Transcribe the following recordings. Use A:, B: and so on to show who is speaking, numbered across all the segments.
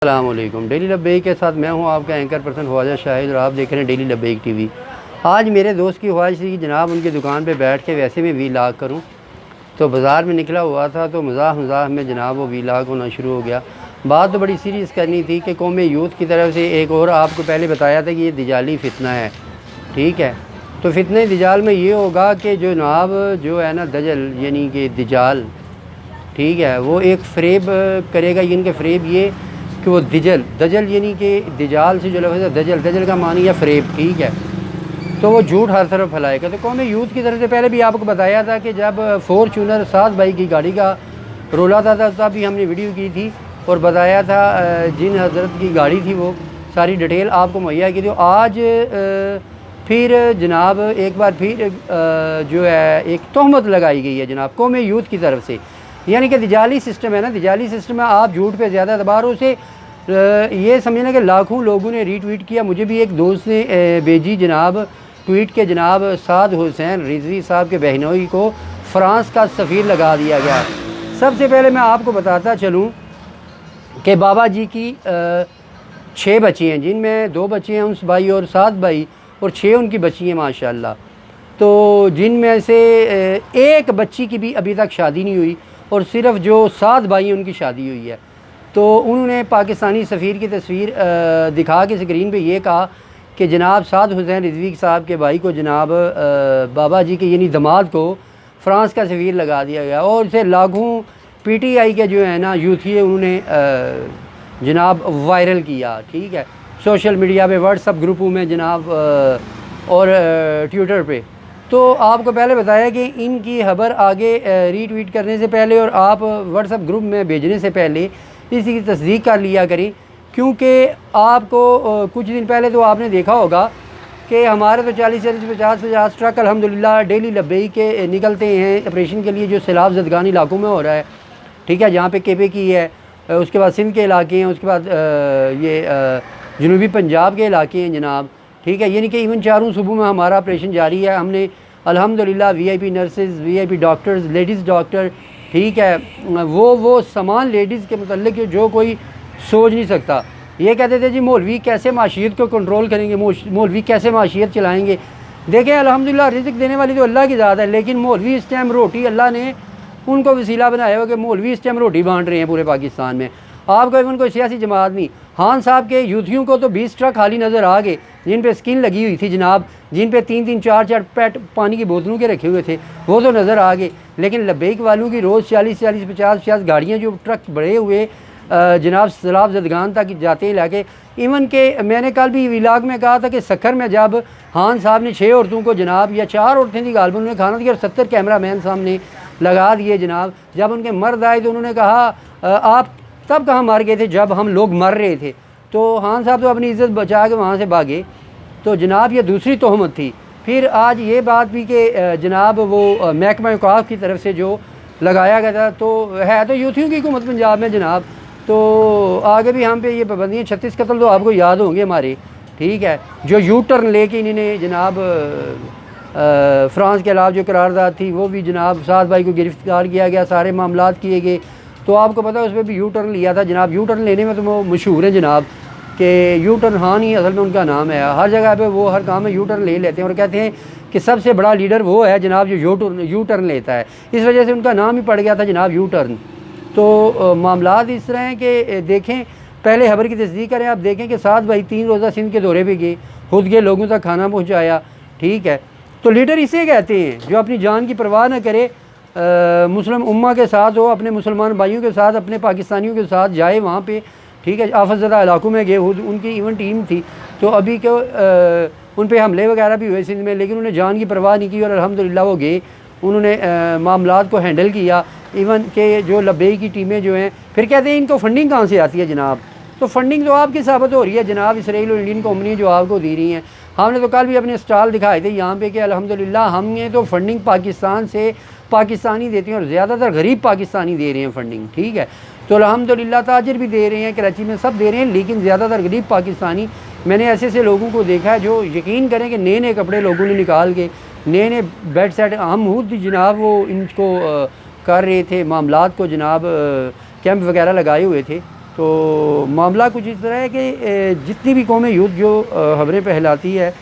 A: अस्सलामुअलैकुम। डेली लब्बैक के साथ मैं हूं आपका एंकर पर्सन ख्वाजा शाहिद और आप देख रहे हैं डेली लब्बैक टीवी। आज मेरे दोस्त की ख्वाहिश थी कि जनाब उनकी दुकान पे बैठ के वैसे में वीलॉग करूं, तो बाज़ार में निकला हुआ था तो मज़ाक मज़ाक में जनाब वो वीलॉग होना शुरू हो गया। बात तो बड़ी सीरियस करनी थी कि कौम यूथ की तरफ से एक और आपको पहले बताया था कि ये दिजाली फितना है, ठीक है। तो फितने दिजाल में ये होगा कि जनाब जो है ना दजल यानी कि दिजाल, ठीक है, वो एक फ़रेब करेगा। इनके फ़रेब ये कि वो दजल यानी कि दिजाल से जो लफ्ज़ है दजल का मानी है फ़रेब, ठीक है। तो वो झूठ हर तरफ फैलाएगा। तो कौम यूथ की तरफ से पहले भी आपको बताया था कि जब फॉर्चूनर 7 बाई की गाड़ी का रोला था तब भी हमने वीडियो की थी और बताया था जिन हज़रत की गाड़ी थी वो सारी डिटेल आपको मुहैया की थी। आज फिर जनाब एक बार फिर जो है एक तोहमत लगाई गई है जनाब कौम यूथ की तरफ से, यानी कि दिजाली सिस्टम है ना, दिजाली सिस्टम में आप झूठ पे ज़्यादा एतबार से ये समझना कि लाखों लोगों ने रीट्वीट किया। मुझे भी एक दोस्त ने भेजी जनाब ट्वीट के जनाब साद हुसैन रिजवी साहब के बहनोई को फ़्रांस का सफ़ीर लगा दिया गया। सबसे पहले मैं आपको बताता चलूँ कि बाबा जी की 6 बच्ची हैं, जिनमें 2 बच्चे हैं उस भाई और 7 भाई और 6 उनकी बच्ची हैं माशाल्लाह। तो जिनमें से एक बच्ची की भी अभी तक शादी नहीं हुई और सिर्फ जो 7 भाई हैं उनकी शादी हुई है। तो उन्होंने पाकिस्तानी सफ़ीर की तस्वीर दिखा के स्क्रीन पे ये कहा कि जनाब साद हुसैन रिजवी साहब के भाई को जनाब बाबा जी के यानी दामाद को फ़्रांस का सफ़ीर लगा दिया गया और इसे लाखों पीटीआई के जो है ना यूथी उन्होंने जनाब वायरल किया, ठीक है, सोशल मीडिया पे, व्हाट्सअप ग्रुपों में जनाब और ट्विटर पे। तो आपको पहले बताया कि इनकी खबर आगे रीट्वीट करने से पहले और आप व्हाट्सअप ग्रुप में भेजने से पहले इसी की तस्दीक कर लिया करें, क्योंकि आपको कुछ दिन पहले तो आपने देखा होगा कि हमारे तो 40-40, 50-50 ट्रक अल्हम्दुलिल्लाह डेली लब्बैक के निकलते हैं ऑपरेशन के लिए जो सैलाब ज़दगान इलाकों में हो रहा है, ठीक है, जहाँ पे केपे की है, उसके बाद सिंध के इलाके हैं, उसके बाद ये जनूबी पंजाब के इलाके हैं जनाब, ठीक है। यानी कि इवन चारों सूबों में हमारा ऑपरेशन जारी है। हमने अल्हम्दुलिल्लाह VIP nurses, VIP doctors, ladies doctor, ठीक है, वो सामान लेडीज़ के मतलब जो कोई सोच नहीं सकता। ये कहते थे जी मौलवी कैसे माशियत को कंट्रोल करेंगे, मौलवी कैसे माशियत चलाएँगे। देखें अल्हम्दुलिल्लाह रिज़्क़ देने वाली तो अल्लाह की ज़ात है, लेकिन मौलवी इस टाइम रोटी अल्लाह ने उनको वसीला बनाया हो कि मौलवी इस टाइम रोटी बांट रहे हैं पूरे पाकिस्तान में। आपको इवन कोई सियासी जमात नहीं, खान साहब के यूथियों को तो 20 ट्रक खाली नज़र आ गए जिन पे स्किन लगी हुई थी जनाब, जिन पे 3-3, 4-4 पैट पानी की बोतलों के रखे हुए थे, वो तो नज़र आ गए। लेकिन लब्बैक वालों की रोज़ 40-40, 50-50 गाड़ियाँ जो ट्रक बड़े हुए जनाब सैलाब ज़दगान तक जाते ही लाके। इवन के मैंने कल भी व्लॉग में कहा था कि सखर में जब खान साहब ने 6 औरतों को जनाब या 4 औरतें थी गालबन उन्होंने खाना दिया और 70 कैमरा मैन सामने लगा दिए जनाब। जब उनके मर्द आए तो उन्होंने कहा आप तब कहाँ मर गए थे जब हम लोग मर रहे थे। तो खान साहब तो अपनी इज़्ज़त बचा के वहाँ से भागे। तो जनाब ये दूसरी तोहमत थी। फिर आज ये बात भी कि जनाब वो महकमा औकाफ की तरफ से जो लगाया गया था, तो है तो यूथियों की हुकूमत पंजाब में जनाब, तो आगे भी हम पे ये पाबंदियाँ 36 कत्ल तो आपको याद होंगे हमारे, ठीक है, जो यू टर्न लेके इन्होंने जनाब फ़्रांस के अलावा जो करारदाद थी वो भी जनाब 7 भाई को गिरफ़्तार किया गया, सारे मामलात किए गए। तो आपको पता है उस पर भी यू टर्न लिया था जनाब। यू टर्न लेने में तो वो मशहूर है जनाब कि यू टर्न हाँ नहीं असल में उनका नाम है, हर जगह पे वो हर काम में यू टर्न ले लेते हैं और कहते हैं कि सबसे बड़ा लीडर वो है जनाब जो यू टर्न लेता है, इस वजह से उनका नाम ही पड़ गया था जनाब यू टर्न। तो मामलात इस तरह हैं कि देखें, पहले खबर की तस्दीक करें, आप देखें कि 7 भाई 3 रोज़ा सिंध के दौरे पे गए, खुद के लोगों तक खाना पहुँचाया, ठीक है। तो लीडर इसे कहते हैं जो अपनी जान की परवाह न करे, मुस्लिम उम्मा के साथ हो, अपने मुसलमान भाइयों के साथ, अपने पाकिस्तानियों के साथ जाए वहाँ पे, ठीक है, आफतज़दा इलाकों में गए, उनकी इवन टीम थी। तो अभी क्यों उन पे हमले वगैरह भी हुए सिंध में, लेकिन उन्हें जान की परवाह नहीं की और अल्हम्दुलिल्लाह वो गए, उन्होंने मामलात को हैंडल किया। इवन के जो लब्बैक की टीमें जो हैं, फिर कहते हैं इनको फंडिंग कहाँ से आती है जनाब, तो फंडिंग तो आपकी साबित हो रही है जनाब, इसराइल और इंडियन कंपनी जो आपको दे रही हैं। हमने तो कल भी अपने स्टॉल दिखाए थे यहाँ पे कि अल्हम्दुलिल्लाह हमने तो फंडिंग पाकिस्तान से पाकिस्तानी देते हैं और ज़्यादातर गरीब पाकिस्तानी दे रहे हैं फंडिंग, ठीक है। तो अल्हम्दुलिल्लाह ताजिर भी दे रहे हैं, कराची में सब दे रहे हैं, लेकिन ज़्यादातर गरीब पाकिस्तानी। मैंने ऐसे ऐसे लोगों को देखा है जो यकीन करें कि नए नए कपड़े लोगों ने निकाल के, नए नए बेड सेट, हम खुद जनाब वो इनको कर रहे थे मामलात को जनाब, कैंप वगैरह लगाए हुए थे। तो तो मामला कुछ इस तरह है कि जितनी भी कौमें युद्ध जो खबरें फैलाती है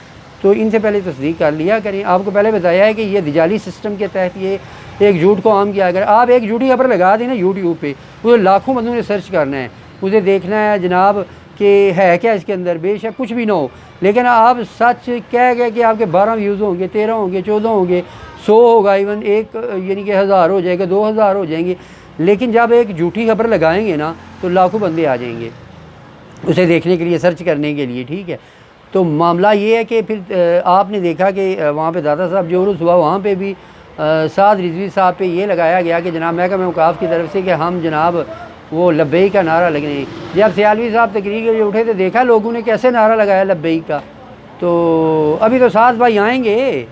A: तो इनसे पहले तस्दीक कर लिया करें। आपको पहले बताया है कि ये दिजाली सिस्टम के तहत ये एक झूठ को आम किया। अगर आप एक झूठी खबर लगा दें ना यूट्यूब पे, उसे लाखों बंदों ने सर्च करना है, उसे देखना है जनाब कि है क्या इसके अंदर, बेशक कुछ भी ना हो, लेकिन आप सच कह गए कि आपके 12 व्यूज़ होंगे, 13 होंगे, 14 होंगे, 100 होगा, इवन एक यानी कि 1000 हो जाएगा, 2000 हो जाएंगे। लेकिन जब एक झूठी खबर लगाएंगे ना तो लाखों बंदे आ जाएंगे उसे देखने के लिए, सर्च करने के लिए, ठीक है। तो मामला ये है कि फिर आपने देखा कि वहाँ पे दादा साहब जो उर्स हुआ वहाँ पे भी साद रिजवी साहब पे ये लगाया गया कि जनाब महकमा औकाफ की तरफ से कि हम जनाब वो लब्बैक का नारा लगने। जब सियालवी साहब तकरीर के लिए उठे तो देखा लोगों ने कैसे नारा लगाया लब्बैक का। तो अभी तो 7 भाई आएँगे,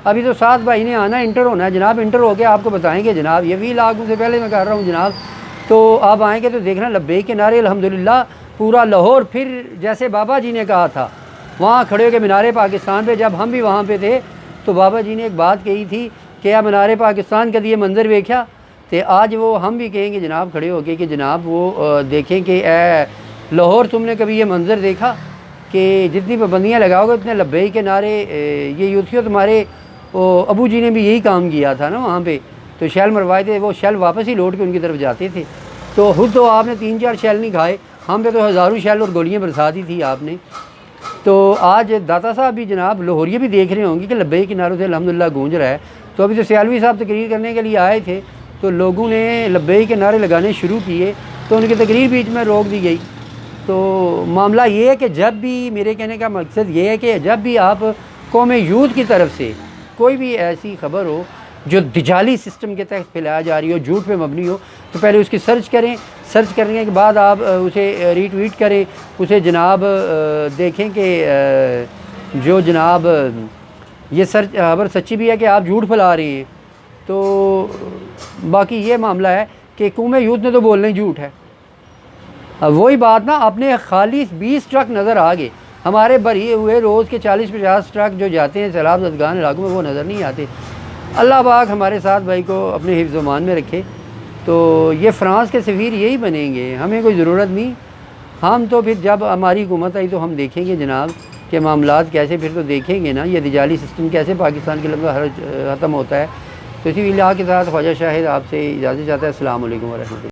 A: अभी तो 7 भाई ने आना, इंटर होना है जनाब, इंटर होकर आपको बताएँगे जनाब। ये 20 लाख से पहले मैं कर रहा हूँ जनाब। तो आप आएँगे तो देखना लब्बैक के नारे अल्हम्दुलिल्लाह पूरा लाहौर फिर जैसे बाबा जी ने कहा था वहाँ खड़े होकर मीनार पाकिस्तान पे, जब हम भी वहाँ पे थे तो बाबा जी ने एक बात कही थी कि या मीनार पाकिस्तान का ये मंज़र देखा। तो आज वो हम भी कहेंगे जनाब खड़े होके कि जनाब वो देखें कि लाहौर तुमने कभी ये मंज़र देखा कि जितनी पाबंदियाँ लगाओगे उतने लब्बैक के नारे। ये यूथियों तुम्हारे अबू जी ने भी यही काम किया था ना वहाँ पर, तो शैल मरवाए थे, वो शैल वापस ही लौट के उनकी तरफ जाते थे। तो खुद तो आपने 3-4 शैल नहीं खाए, हम पे तो हज़ारों शैल और गोलियाँ बरसा दी थी आपने। तो आज दाता साहब भी जनाब लाहौरिये भी देख रहे होंगे कि लब्बैक के नारों से अल्हम्दुलिल्लाह गूंज रहा है। तो अभी तो सियालवी साहब तकरीर करने के लिए आए थे तो लोगों ने लब्बैक के नारे लगाने शुरू किए तो उनकी तकरीर बीच में रोक दी गई। तो मामला ये है कि जब भी, मेरे कहने का मकसद ये है कि जब भी आप कौम यूथ की तरफ से कोई भी ऐसी खबर हो जो दिजाली सिस्टम के तहत फैलाया जा रही हो, झूठ पे मबनी हो, तो पहले उसकी सर्च करें। सर्च करने के बाद आप उसे रीट्वीट करें, उसे जनाब देखें कि जो जनाब ये सर्च खबर सच्ची भी है कि आप झूठ फैला रहे हैं। तो बाकी ये मामला है कि कौम यूथ ने तो बोलना ही झूठ है। अब वही बात ना, अपने खाली 20 ट्रक नज़र आ गए, हमारे भरे हुए रोज़ के 40-50 ट्रक जो जाते हैं सैलाब ज़दगान इलाकों में वो नज़र नहीं आते। अल्लाह पाक हमारे साथ भाई को अपने हिफ्ज़ मान में रखे। तो ये फ़्रांस के सफ़ीर यही बनेंगे, हमें कोई ज़रूरत नहीं। हम तो फिर जब हमारी हुकूमत आई तो हम देखेंगे जनाब के मामलात कैसे, फिर तो देखेंगे ना ये दिजाली सिस्टम कैसे पाकिस्तान के लंबा ख़त्म होता है। तो इसी इलाक़े के साथ ख्वाजा शाहिद आपसे इजाज़त चाहता है। अस्सलाम वालेकुम व रहमतुल्लाह।